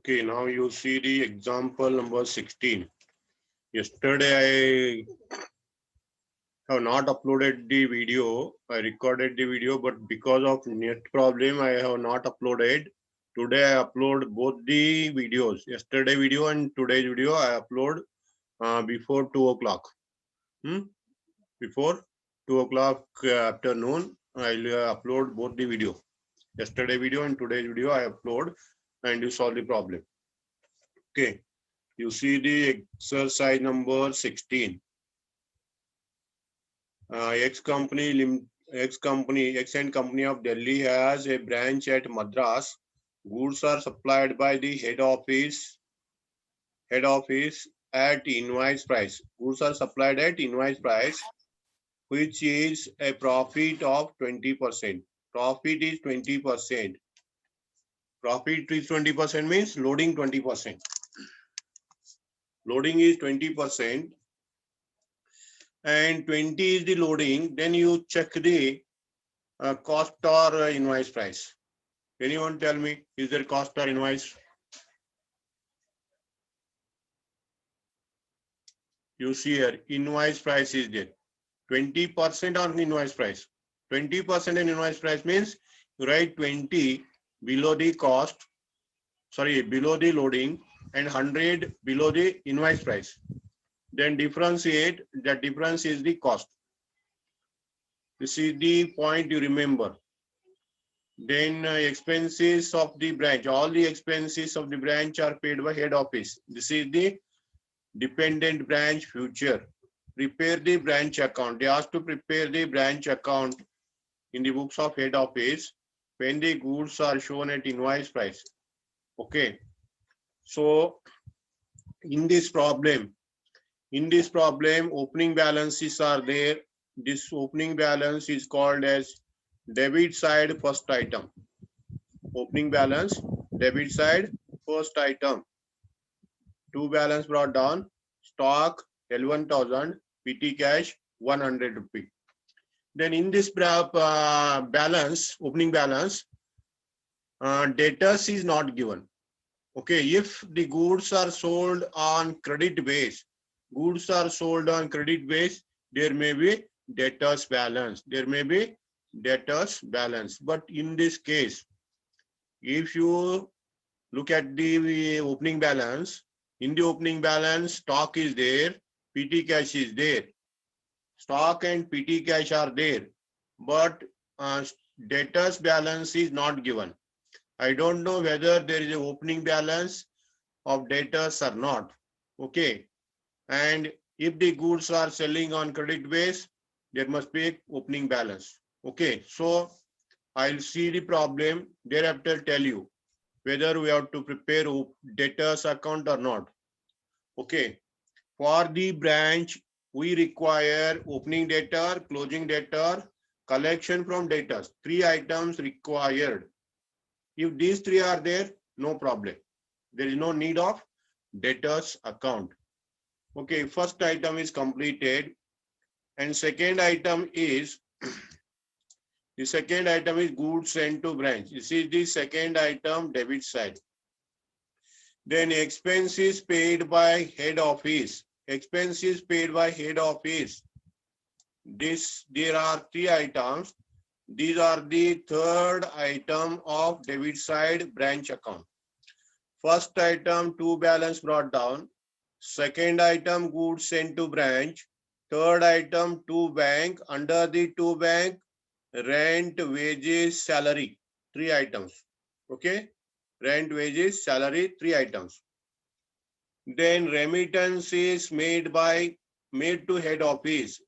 Okay, now you see the example number 16. Yesterday I have not uploaded the video. I recorded the video, but because of net problem, I have not uploaded. Today I upload both the videos. Yesterday video and today's video I upload before 2 o'clock. Before 2 o'clock afternoon, I'll upload both the video. Yesterday video and today's video I upload and you solve the problem. Okay. You see the exercise number 16. X and company of Delhi has a branch at Madras. Goods are supplied by the head office at invoice price. Goods are supplied at invoice price, which is a profit of 20%. Profit is 20%. Profit is 20% means loading 20%. Loading is 20%. And 20 is the loading, then you check the cost or invoice price. Anyone tell me, is there cost or invoice? You see here, invoice price is there. 20% on invoice price. 20% in invoice price means you write 20 below the cost, below the loading, and 100 below the invoice price. Then differentiate, that difference is the cost. This is the point you remember. Then expenses of the branch. All the expenses of the branch are paid by head office. This is the dependent branch future. Prepare the branch account. They asked to prepare the branch account in the books of head office when the goods are shown at invoice price. Okay. So in this problem, opening balances are there. This opening balance is called as debit side first item. Opening balance, debit side first item. Two balance brought down, stock L1000, PT cash 100 rupee. Then in this balance, opening balance, debtors is not given. Okay, if the goods are sold on credit base, there may be debtors balance. But in this case, if you look at the opening balance, in the opening balance, stock is there, PT cash is there. Stock and PT cash are there, but debtors balance is not given. I don't know whether there is an opening balance of debtors or not. Okay. And if the goods are selling on credit base, there must be an opening balance. Okay. So I'll see the problem, thereafter tell you whether we have to prepare debtors account or not. Okay. For the branch, we require opening debtor, closing debtor, collection from debtors. 3 items required. If these 3 are there, no problem. There is no need of debtors account. Okay, first item is completed. And second item is, the second item is goods sent to branch. This is the second item, debit side. Then expenses paid by head office. Expenses paid by head office. There are 3 items. These are the third item of debit side branch account. First item, 2 balance brought down. Second item, goods sent to branch. Third item, 2 bank. Under the 2 bank, rent, wages, salary. 3 items. Okay. Rent, wages, salary, 3 items. Then remittances made to head office.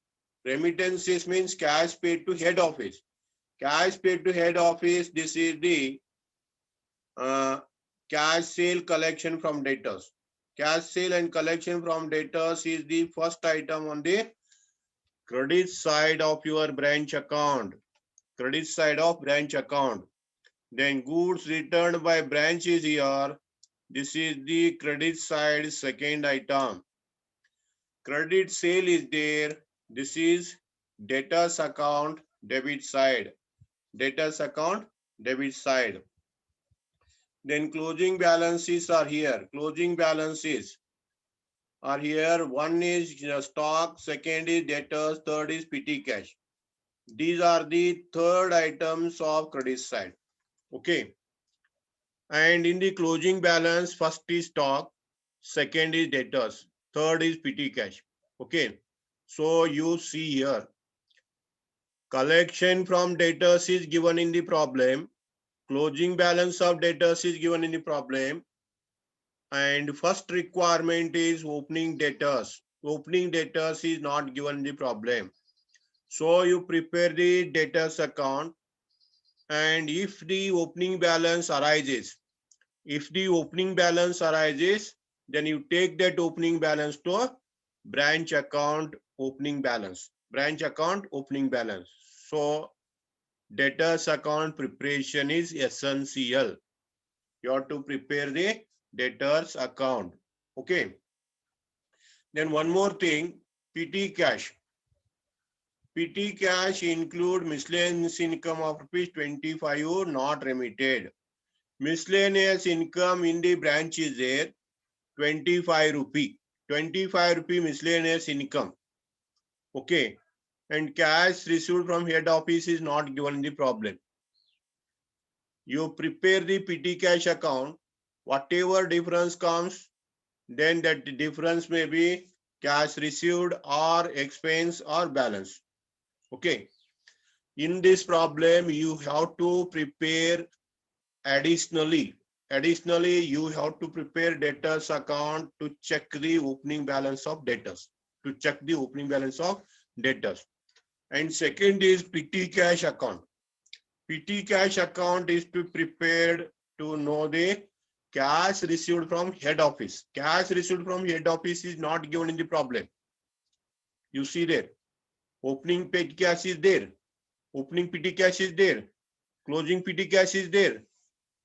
Remittances means cash paid to head office. Cash paid to head office, this is the cash sale collection from debtors. Cash sale and collection from debtors is the first item on the credit side of your branch account. Credit side of branch account. Then goods returned by branch is here. This is the credit side second item. Credit sale is there. This is debtors account debit side. Debtors account debit side. Then closing balances are here. Closing balances are here. One is stock, second is debtors, third is petty cash. These are the third items of credit side. Okay. And in the closing balance, first is stock, second is debtors, third is petty cash. Okay. So you see here, collection from debtors is given in the problem, closing balance of debtors is given in the problem, and first requirement is opening debtors. Opening debtors is not given in the problem. So you prepare the debtors account, and if the opening balance arises, then you take that opening balance to branch account opening balance. Branch account opening balance. So debtors account preparation is essential. You have to prepare the debtors account. Okay. Then one more thing, PT cash. PT cash include miscellaneous income of rupees 25 not remitted. Miscellaneous income in the branch is there, 25 rupee. 25 rupee miscellaneous income. Okay. And cash received from head office is not given in the problem. You prepare the PT cash account, whatever difference comes, then that difference may be cash received or expense or balance. Okay. In this problem, you have to prepare additionally, you have to prepare debtors account to check the opening balance of debtors, And second is PT cash account. PT cash account is to prepared to know the cash received from head office. Cash received from head office is not given in the problem. You see there, opening petty cash is there, opening PT cash is there, closing PT cash is there,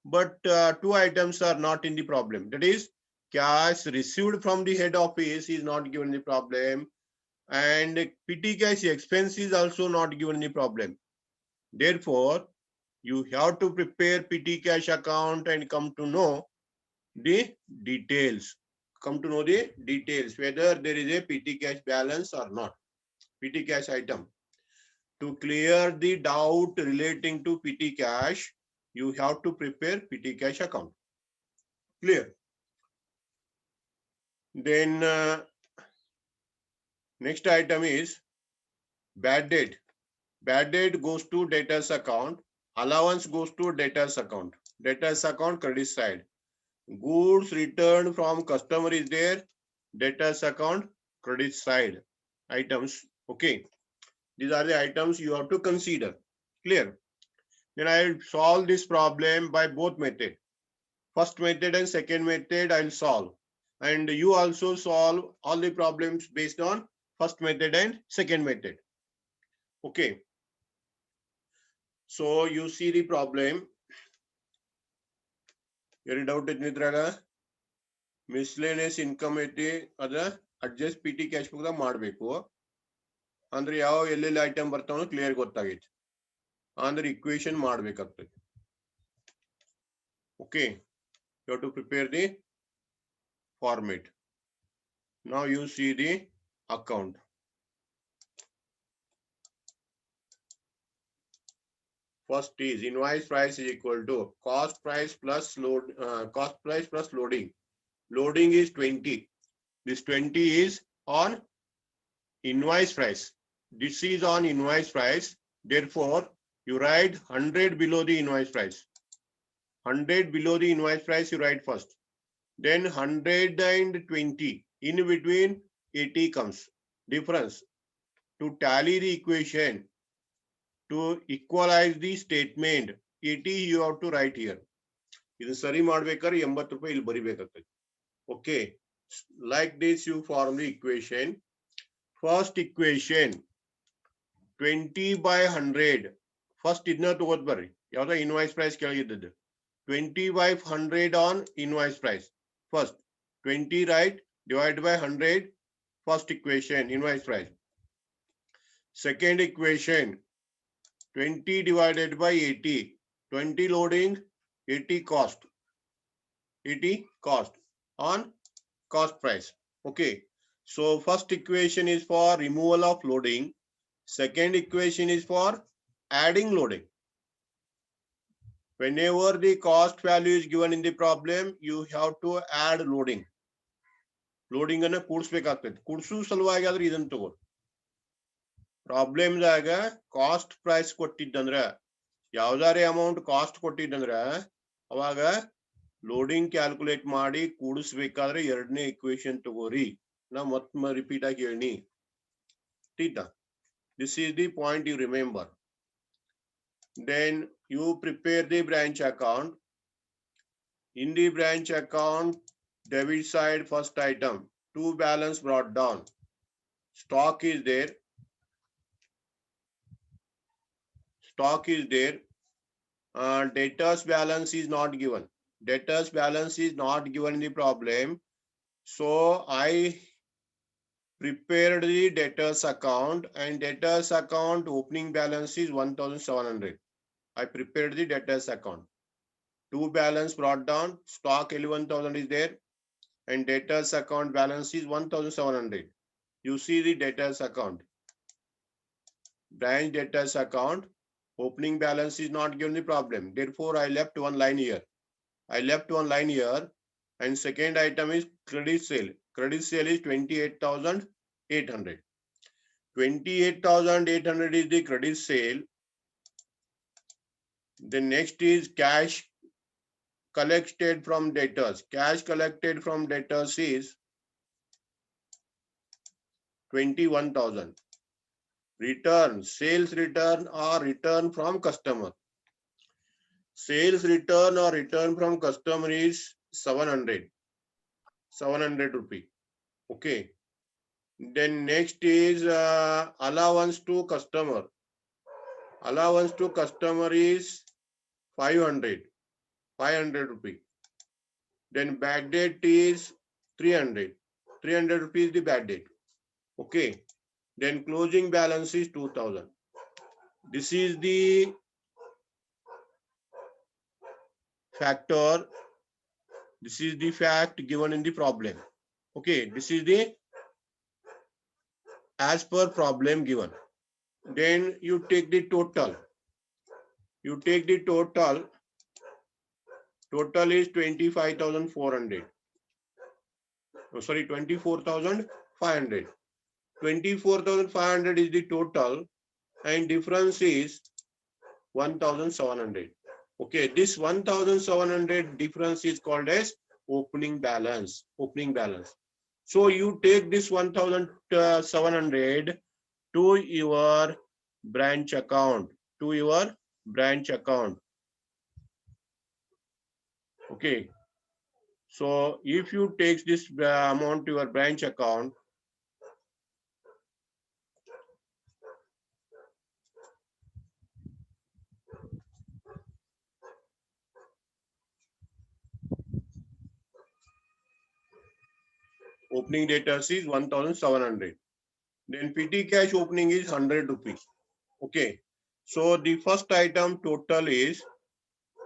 but two items are not in the problem. That is, cash received from the head office is not given the problem, and PT cash expense is also not given the problem. Therefore, you have to prepare PT cash account and come to know the details. Whether there is a PT cash balance or not. PT cash item. To clear the doubt relating to PT cash, you have to prepare PT cash account. Clear? Then next item is bad debt. Bad debt goes to debtors account. Allowance goes to debtors account. Debtors account credit side. Goods returned from customer is there. Debtors account credit side items. Okay. These are the items you have to consider. Clear? Then I'll solve this problem by both method. First method and second method I'll solve. And you also solve all the problems based on first method and second method. Okay. So you see the problem. Any doubt ಇದ್ನಿದ್ರಾಗ miscellaneous income ಐತಿ ಅದ adjust PT cash book ಮಾಡಬೇಕು ಅಂದ್ರೆ ಯಾವ ಎಲ್ಲೆಲ್ಲಿ item ಬರ್ತಾವ clear ಗೊತ್ತಾಗೈತಿ ಅಂದ್ರೆ equation ಮಾಡಬೇಕಾಗ್ತದೆ. Okay, you have to prepare the format. Now you see the account. First is invoice price is equal to cost price plus loading. Loading is 20. This 20 is on invoice price. This is on invoice price. Therefore, you write 100 below the invoice price. 100 below the invoice price you write first. Then 120. In between 80 comes. Difference. To tally the equation, to equalize the statement, 80 you have to write here. Idu sari madbekare 80 ರೂಪಾಯಿ ಇಲ್ಲಿ ಬರಿಬೇಕಾಗ್ತದೆ. Okay. Like this you form the equation. First equation 20 by 100. First idna ತಗೋದ್ ಬರ್ರಿ. ಯಾವ್ದೋ invoice price ಕೆಳಗಿದ್ದದ್ದು. 20 by 100 on invoice price. First 20 right divided by 100. First equation invoice price. Second equation 20 divided by 80. 20 loading, 80 cost. ET cost on cost price. Okay. So first equation is for removal of loading. Second equation is for adding loading. Whenever the cost value is given in the problem, you have to add loading. Loading ಅನ್ನ ಕೂಡಿಸಬೇಕಾಗ್ತದೆ. ಕೂಡಿಸು ಸಲುವಾಗಿ ಆದ್ರೆ ಇದನ್ನ ತಗೋ. ಪ್ರಾಬ್ಲಮ್ದಾಗ cost price ಕೊಟ್ಟಿದ್ದಂದ್ರ ಯಾವ್ದಾರೆ amount cost ಕೊಟ್ಟಿದ್ದಂದ್ರ ಅವಾಗ loading calculate ಮಾಡಿ ಕೂಡಿಸ್ಬೇಕಾದ್ರೆ ಎರಡನೇ equation ತಗೋರಿ. ನಾ ಮತ್ತೆ ರಿಪೀಟ್ ಆಗಿ ಹೇಳಿ. Theta, this is the point you remember. Then you prepare the branch account. In the branch account, debit side first item, to balance brought down. Stock is there. Stock is there. Debtors balance is not given. Debtors balance is not given in the problem. So I prepared the debtors account, and debtors account opening balance is 1,700. I prepared the debtors account. To balance brought down, stock 11,000 is there, and debtors account balance is 1,700. You see the debtors account. Branch debtors account, opening balance is not given the problem. Therefore, I left one line here. And second item is credit sale. Credit sale is 28,800. 28,800 is the credit sale. The next is cash collected from debtors. Cash collected from debtors is 21,000. Return, sales return or return from customer. Sales return or return from customer is 700. 700 rupee. Okay. Then next is allowance to customer. Allowance to customer is 500. 500 rupee. Then bad debt is 300. 300 rupees the bad debt. Okay. Then closing balance is 2,000. This is the factor. This is the fact given in the problem. Okay. This is the as per problem given. Then you take the total. You take the total. Total is 25,400. Oh, sorry, 24,500. 24,500 is the total, and difference is 1,700. Okay, this 1,700 difference is called as opening balance. Opening balance. So you take this 1,700 to your branch account. To your branch account. Okay. So if you take this amount to your branch account, opening data is 1,700. Then PT cash opening is 100 rupees. Okay. So the first item total is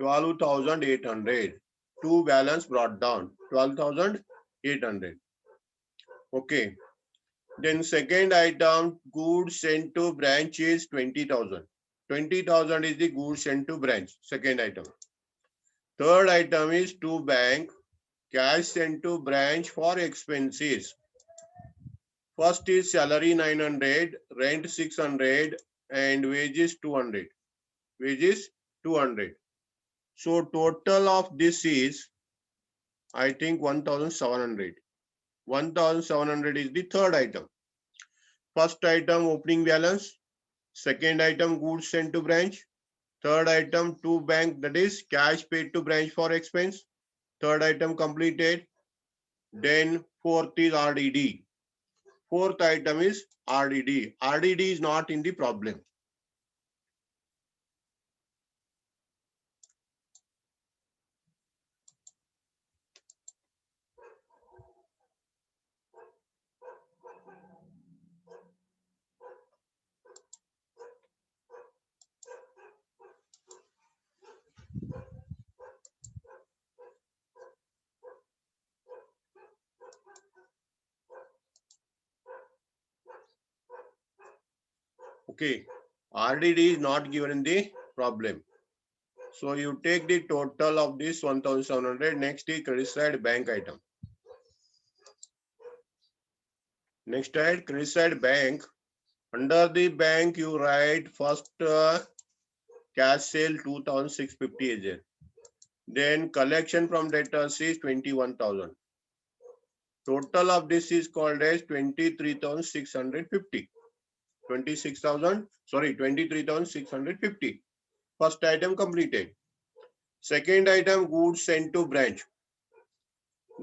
12,800. To balance brought down 12,800. Okay. Then second item, goods sent to branch is 20,000. 20,000 is the goods sent to branch. Second item. Third item is to bank, cash sent to branch for expenses. First is salary 900, rent 600, and wages 200. Wages 200. So total of this is, I think, 1,700. 1,700 is the third item. First item opening balance. Second item goods sent to branch. Third item to bank, that is cash paid to branch for expense. Third item completed. Then fourth is RDD. Fourth item is RDD. RDD is not in the problem. Okay, RDD is not given in the problem. So you take the total of this 1,700. Next is credit side bank item. Next side credit side bank. Under the bank you write first cash sale 2,650 is there. Then collection from debtors is 21,000. Total of this is called as 23,650. 23,650. First item completed. Second item, goods sent to branch.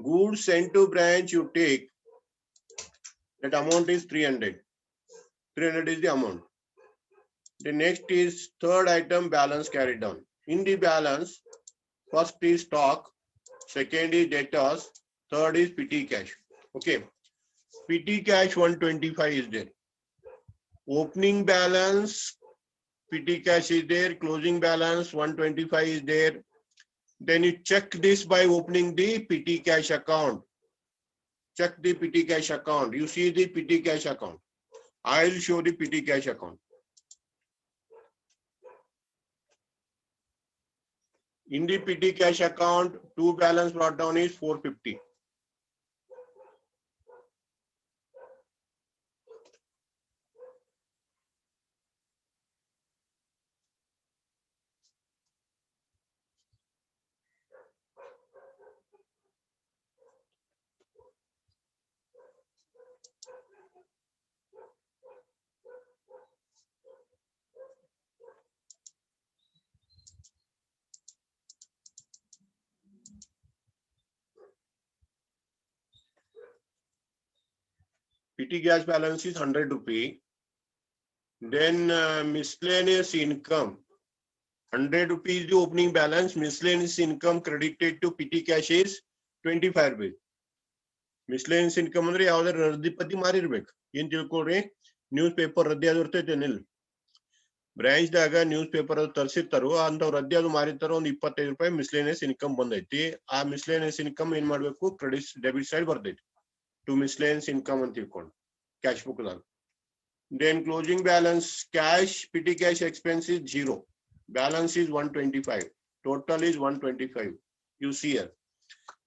Goods sent to branch, you take that amount is 300. 300 is the amount. The next is third item, balance carried down. In the balance, first is stock, second is debtors, third is PT cash. Okay. PT cash 125 is there. Opening balance, PT cash is there. Closing balance 125 is there. Then you check this by opening the PT cash account. Check the PT cash account. You see the PT cash account. I will show the PT cash account. In the PT cash account, two balance brought down is 450. PT cash balance is 100 rupee. Then miscellaneous income. 100 rupees the opening balance. Miscellaneous income credited to PT cash is 25 rupees. Miscellaneous income ಅಂದ್ರೆ ಯಾವ್ದಾರು ರದ್ದಿಪತಿ ಮಾರಿರ್ಬೇಕು. ಏನ್ ತಿಳ್ಕೊಳ್ರಿ, news paper ರದ್ದಿ ಅದು ಇರ್ತೈತೇನಿಲ್ಲ, branch ದಾಗ news paper ಅದು ತರಿಸಿರ್ತಾರೋ ಅಂತವ್ರು ರದ್ದಿ ಅದು ಮಾರಿರ್ತಾರೋ ಒಂದು 25 ರೂಪಾಯಿ ಮಿಸ್ಲೇನಿಯಸ್ ಇನ್ಕಮ್ ಬಂದೈತಿ. ಆ ಮಿಸ್ಲೇನಿಯಸ್ ಇನ್ಕಮ್ ಏನ್ ಮಾಡ್ಬೇಕು, ಕ್ರೆಡಿಟ್ ಡೆಬಿಟ್ ಸೈಡ್ ಬರ್ತೈತಿ. ಟು ಮಿಸ್ಲೇನಿಯಸ್ ಇನ್ಕಮ್ ಅಂತ ತಿಳ್ಕೊಂಡು ಕ್ಯಾಶ್ ಬುಕ್ ದಾಗ. Then closing balance, cash, PT cash expense is 0. Balance is 125. Total is 125. You see here.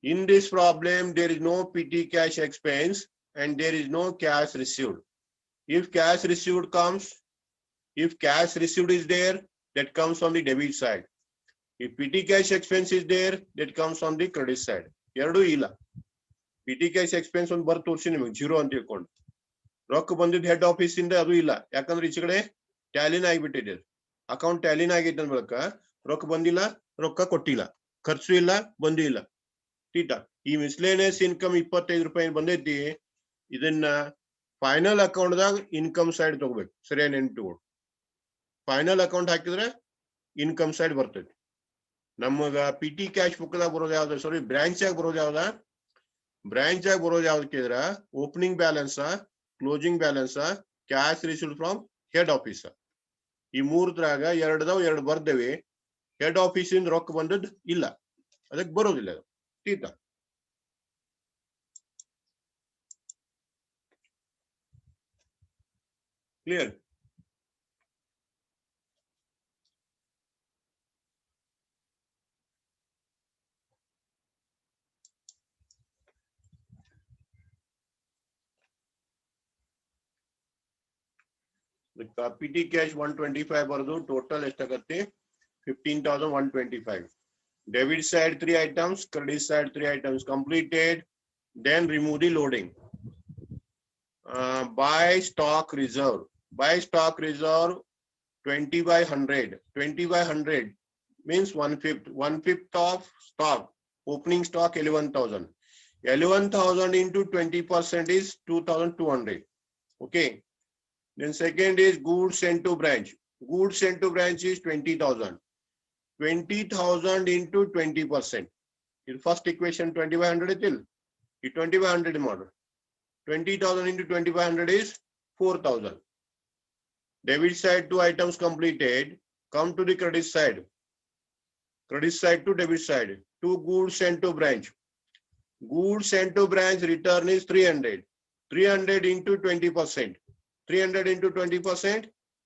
In this problem, there is no PT cash expense and there is no cash received. If cash received comes, if cash received is there, that comes on the debit side. If PT cash expense is there, that comes on the credit side. Eradu illa. PT cash expense on bar torsi nimage 0 ಅಂತ ತಿಳ್ಕೊಂಡು. ರೊಕ್ಕ ಬಂದಿದ್ದು head office ಇಂದ ಅದು ಇಲ್ಲ, ಯಾಕಂದ್ರೆ ಈಚೆ ಕಡೆ ಟ್ಯಾಲಿನ ಆಗಿಬಿಟ್ಟಿದೆ. ಅಕೌಂಟ್ ಟ್ಯಾಲಿನ ಆಗೈತೆ ಅಂದ್ರಕ ರೊಕ್ಕ ಬಂದಿಲ್ಲ, ರೊಕ್ಕ ಕೊಟ್ಟಿಲ್ಲ, ಖರ್ಚು ಇಲ್ಲ, ಬಂದು ಇಲ್ಲ. ಟೀಟಾ ಈ ಮಿಸ್ಲೇನಿಯಸ್ ಇನ್ಕಮ್ 25 ರೂಪಾಯಿ ಬಂದೈತಿ, ಇದನ್ನ ಫೈನಲ್ ಅಕೌಂಟ್ ದಾಗ ಇನ್ಕಮ್ ಸೈಡ್ ತಗೋಬೇಕು. ಸರಿಯಾಗಿ ನೆನ್ಪಿಟ್ಕೊಂಡು ಫೈನಲ್ ಅಕೌಂಟ್ ಹಾಕಿದ್ರೆ ಇನ್ಕಮ್ ಸೈಡ್ ಬರ್ತೈತಿ. ನಮಗ PT ಕ್ಯಾಶ್ ಬುಕ್ ದಾಗ ಬರೋದು ಯಾವ್ದು, ಸಾರಿ ಬ್ರಾಂಚ್ ಆಗಿ ಬರೋದು ಯಾವ್ದ, ಬ್ರಾಂಚ್ ಆಗಿ ಬರೋದು ಯಾವ್ದಕ್ಕಿದ್ರ opening balance, closing balance, cash received from head office. ಈ ಮೂರದ್ರಾಗ ಎರಡು ಬರ್ದೇವಿ. ಹೆಡ್ ಆಫೀಸ್ ಇಂದ ರೊಕ್ಕ ಬಂದದ್ದು ಇಲ್ಲ, ಅದಕ್ಕೆ ಬರೋದಿಲ್ಲ ಅದು. Theta clear? PT cash 125 ಬರೋದು, ಟೋಟಲ್ ಎಷ್ಟಾಗತ್ತೆ 15,125. Debit side 3 items, credit side 3 items completed. Then remove the loading. Buy stock reserve. Buy stock reserve 20 by 100. 20 by 100 means 1/5. 1/5 of stock. Opening stock 11,000. 11,000 into 20% is 2,200. Okay. Then second is goods sent to branch. Goods sent to branch is 20,000. 20,000 into 20%. In first equation 20 by 100 is 20 by 100 model. 20,000 into 20 by 100 is 4,000. Debit side 2 items completed. Come to the credit side. Credit side to debit side. 2 goods sent to branch. Goods sent to branch return is 300. 300 into 20%. 300 into 20%,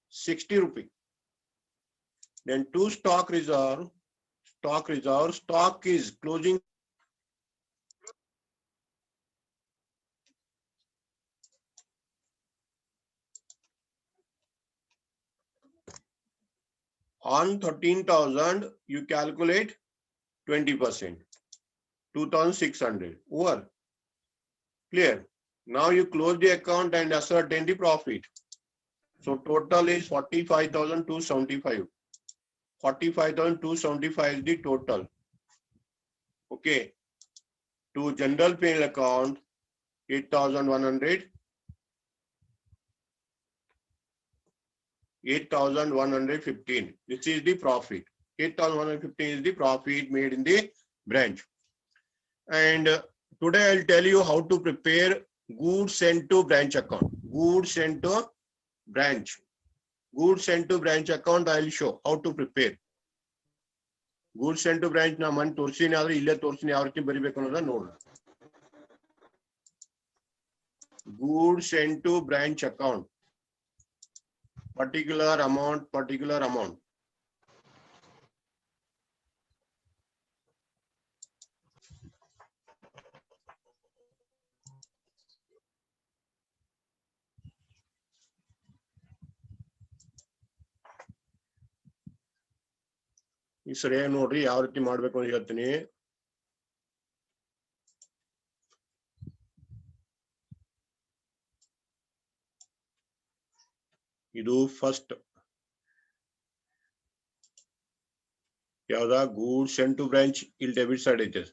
60 rupee. Then to stock reserve, stock is closing on 13,000, you calculate 20%, 2,600 over. Clear? Now you close the account and ascertain the profit. So total is 45,275. 45,275 is the total. Okay. To general P&L account, 8,100. 8,115. This is the profit. 8,115 is the profit made in the branch. And today I'll tell you how to prepare goods sent to branch account. Goods sent to branch. Goods sent to branch account I'll show how to prepare. Goods sent to branch na man torchini adre ille torchini ಯಾವ ರೀತಿ ಬರಿಬೇಕು ಅನ್ನೋದನ್ನ ನೋಡೋಣ. Goods sent to branch account. Particular amount. ಈ ಸರಿಯಾಗಿ ನೋಡ್ರಿ ಯಾವ ರೀತಿ ಮಾಡ್ಬೇಕು ಅಂತ ಹೇಳ್ತೀನಿ. ಇದು ಫಸ್ಟ್ ಯಾವ್ದ ಗೂಡ್ಸ್ ಸೆಂಟ್ ಟು ಬ್ರಾಂಚ್ ಇಲ್ಲಿ ಡೆಬಿಟ್ ಸೈಡ್ ಐತೆ.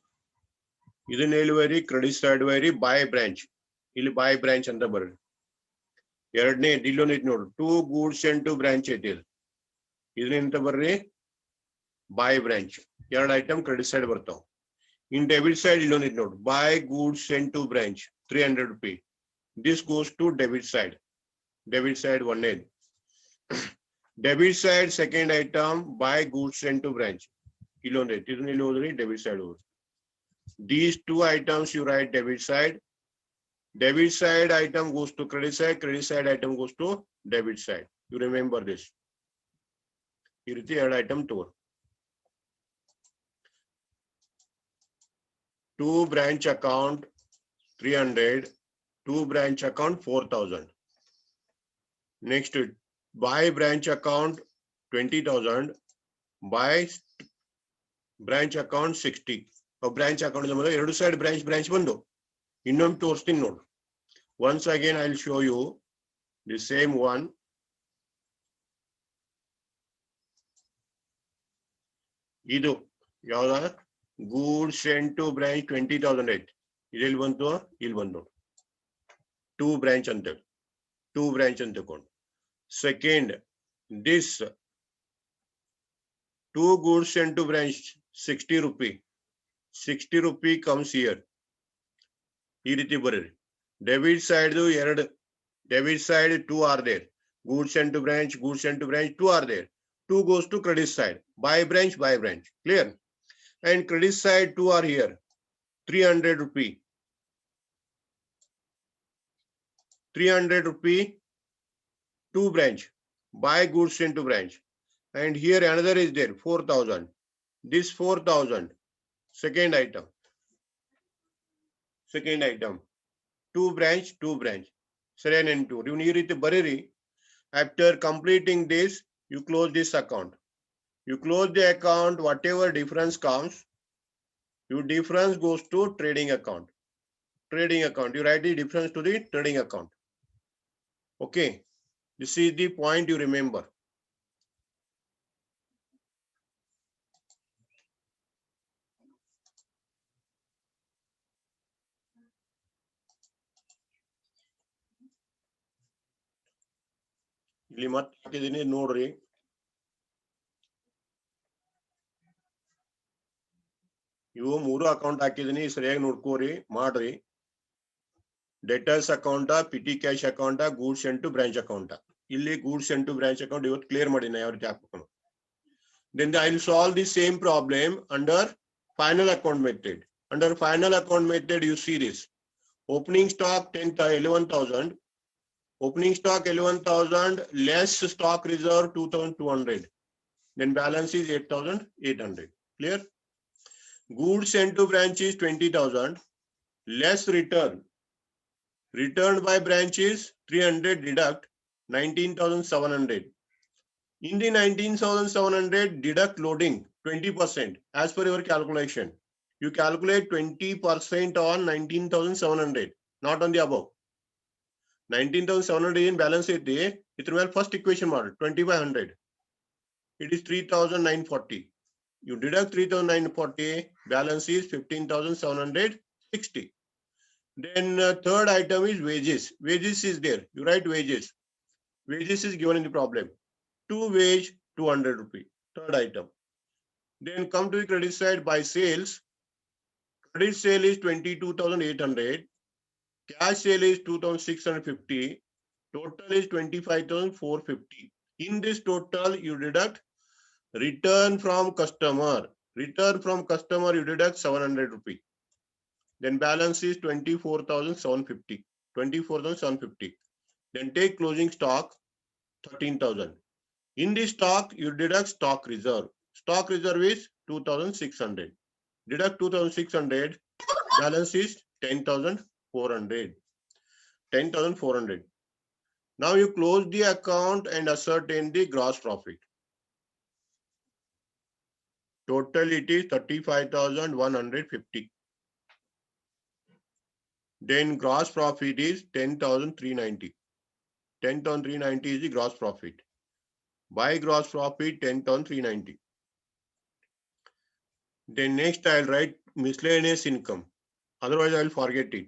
ಇದನ್ನ ಹೇಳುವರಿ ಕ್ರೆಡಿಟ್ ಸೈಡ್ ವೈರಿ ಬೈ ಬ್ರಾಂಚ್. ಇಲ್ಲಿ ಬೈ ಬ್ರಾಂಚ್ ಅಂತ ಬರ್ರಿ. ಎರಡನೇ ಇಲ್ಲೊಂದು ಐತಿ ನೋಡ್ರಿ, to goods sent to branch ಐತಿ. ಇದರಿಂದ ಬರ್ರಿ ಬೈ ಬ್ರಾಂಚ್. ಎರಡು ಐಟಮ್ ಕ್ರೆಡಿಟ್ ಸೈಡ್ ಬರ್ತಾವ. ಇನ್ ಡೆಬಿಟ್ ಸೈಡ್ ಇಲ್ಲೊಂದು ಐತಿ ನೋಡ್ರಿ, by goods sent to branch 300 rupees. This goes to debit side. Debit side one end. Debit side second item, buy goods sent to branch. Debit side. These two items you write debit side. Debit side item goes to credit side. Credit side item goes to debit side. You remember this. Here is the item two. To branch account 300. To branch account 4,000. Next, buy branch account 20,000. Buy branch account 60. Branch account ಎರಡು side branch ಬಂದು ಇನ್ನೊಂದು ತೋರಿಸ್ತೀನಿ ನೋಡಿ. Once again I'll show you the same one. ಇದು ಯಾವ್ದ goods sent to branch 20,000 ಐತಿ. ಇದೆಲ್ಲಿ ಬಂತು? ಇಲ್ಲಿ ಬಂದು ಟೂ ಬ್ರಾಂಚ್ ಅಂತ ತಗೊಂಡು. Second, this two goods sent to branch 60 rupee. 60 rupee comes here. ಈ ರೀತಿ ಬರೀರಿ. Debit side ಎರಡು. Debit side 2 are there. Goods sent to branch 2 are there. 2 goes to credit side. Buy branch. Clear? And credit side 2 are here. 300 rupee. 300 rupee. 2 branch. Buy goods sent to branch. And here another is there, 4,000. This 4,000. Second item. 2 branch. Seren and 2. You need it bariri. After completing this, you close this account. You close the account, whatever difference comes, your difference goes to trading account. You write the difference to the trading account. Okay. This is the point you remember. ಇಲ್ಲಿ ಮತ್ತೆ ಹಾಕಿದೀನಿ ನೋಡ್ರಿ. ಇವು ಮೂರು account ಹಾಕಿದೀನಿ, ಸರಿಯಾಗಿ ನೋಡ್ಕೋರಿ ಮಾಡ್ರಿ. Debtors account, PT cash account, goods sent to branch account. ಇಲ್ಲಿ goods sent to branch account ಇವತ್ತು ಕ್ಲಿಯರ್ ಮಾಡಿನ ಯಾವ ರೀತಿ ಹಾಕ್ಬೇಕು. Then I will solve the same problem under final account method. Under final account method, you see this. Opening stock 11,000. Opening stock 11,000, less stock reserve 2,200. Then balance is 8,800. Clear? Goods sent to branches 20,000, less return. Returned by branches 300, deduct 19,700. In the 19,700, deduct loading 20% as per your calculation. You calculate 20% on 19,700, not on the above. 19,700 in balance it will first equation model 2,500. It is 3,940. You deduct 3,940, balance is 15,760. Then third item is wages. Wages is there. You write wages. Wages is given in the problem. 2 wage 200 rupee. Third item. Then come to the credit side by sales. Credit sale is 22,800. Cash sale is 2,650. Total is 25,450. In this total, you deduct return from customer. Return from customer, you deduct 700 rupee. Then balance is 24,750. 24,750. Then take closing stock 13,000. In the stock, you deduct stock reserve. Stock reserve is 2,600. Deduct 2,600. Balance is 10,400. 10,400. Now you close the account and ascertain the gross profit. Total it is 35,150. Then gross profit is 10,390. 10,390 is the gross profit. By gross profit 10,390. Then next I'll write miscellaneous income. Otherwise I will forget it.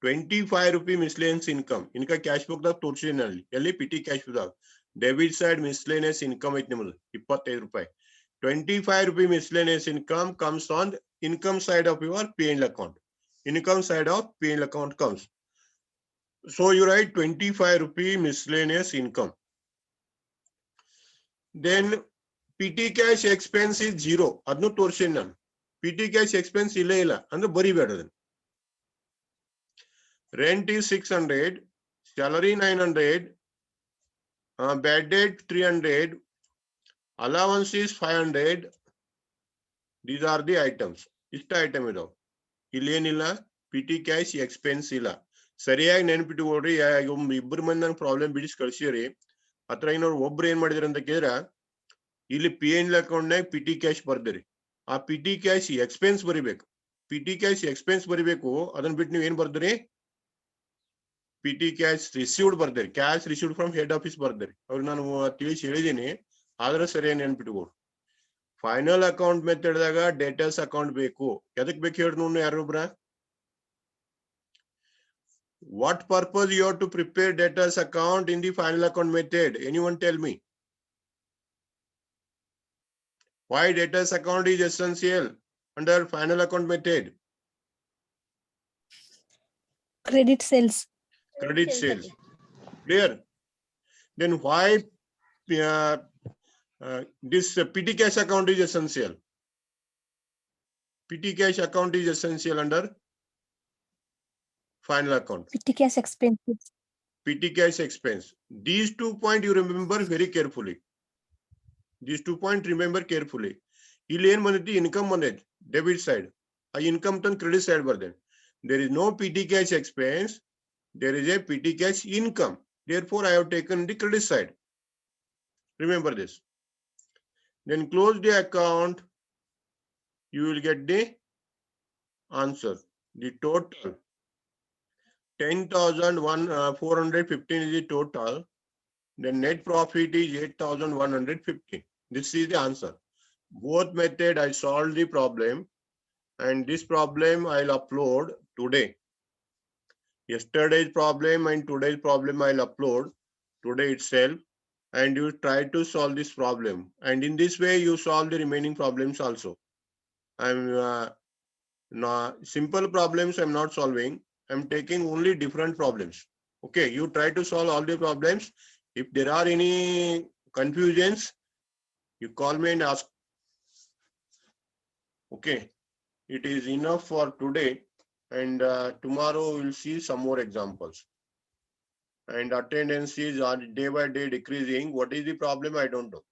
25 rupee miscellaneous income. Inka cash book da torchinalli. Elli PT cash book. Debit side miscellaneous income ಐತ್ ನಿಮ್ಮದು 25 ರೂಪಾಯಿ. 25 rupee miscellaneous income comes on the income side of your P&L account. Income side of P&L account comes. So you write 25 rupee miscellaneous income. Then PT cash expense is 0. Adnu torsin nan. PT cash expense illa illa. And the bari better. Rent is 600. Salary 900. Bad debt 300. Allowance is 500. These are the items. Ista item ido. Illenilla PT cash expense illa. ಸರಿಯಾಗಿ ನೆನಪಿಟ್ಟುಕೊಡ್ರಿ. ಇಬ್ಬರು ಮಂದಿ ನನ್ನ problem ಬಿಡಿಸಿ ಕಳ್ಸಿರಿ. ಹತ್ರ ಇನ್ನೊರು ಒಬ್ರು ಏನ್ ಮಾಡಿದ್ರಿ ಅಂತ ಕೇಳಿದ್ರ ಇಲ್ಲಿ P&L ಅಕೌಂಟ್ನಾಗ PT ಕ್ಯಾಶ್ ಬರ್ದಿರಿ. ಆ PT ಕ್ಯಾಶ್ ಎಕ್ಸ್ಪೆನ್ಸ್ ಬರಿಬೇಕು. PT ಕ್ಯಾಶ್ ಎಕ್ಸ್ಪೆನ್ಸ್ ಬರಿಬೇಕು. ಅದನ್ನ ಬಿಟ್ಟು ನೀವು ಏನ್ ಬರ್ದಿರಿ? PT ಕ್ಯಾಶ್ ರಿಸೀವ್ಡ್ ಬರ್ದಿರಿ. Cash received from head office ಬರ್ದಿರಿ. ಅವ್ರಿಗೆ ನಾನು ತಿಳಿಸಿ ಹೇಳಿದೀನಿ. ಆದ್ರೆ ಸರಿಯಾಗಿ ನೆನಪಿಟ್ಟುಕೊಡ್ರಿ. ಫೈನಲ್ ಅಕೌಂಟ್ ಮೆಥಡ್ದಾಗ ಡೇಟರ್ಸ್ ಅಕೌಂಟ್ ಬೇಕು. ಎದಕ್ ಬೇಕು ಹೇಳಿ ನೋಡು ಯಾರೊಬ್ರ? What purpose you have to prepare debtors account in the final account method? Anyone tell me? Why debtors account is essential under final account method? Credit sales. Credit sales. Clear? Then why this PT cash account is essential? PT cash account is essential under final account. PT cash expenses. PT cash expense. These 2 points you remember very carefully. These 2 points remember carefully. ಇಲ್ಲಿ ಏನ್ ಬಂದೈತಿ? Income ಬಂದೈತಿ debit side. ಆ income ತಂದು credit side ಬರ್ದೇನೆ. There is no PT cash expense. There is a PT cash income. Therefore, I have taken the credit side. Remember this. Then close the account. You will get the answer. The total 10,415 is the total. The net profit is 8,150. This is the answer. Both method I solved the problem, and this problem I'll upload today. Yesterday's problem and today's problem I'll upload today itself, and you try to solve this problem. And in this way you solve the remaining problems also. I'm simple problems I'm not solving. I'm taking only different problems. Okay, you try to solve all the problems. If there are any confusions, you call me and ask. Okay, it is enough for today, and tomorrow we'll see some more examples. and attendances are day by day decreasing. What is the problem? I don't know.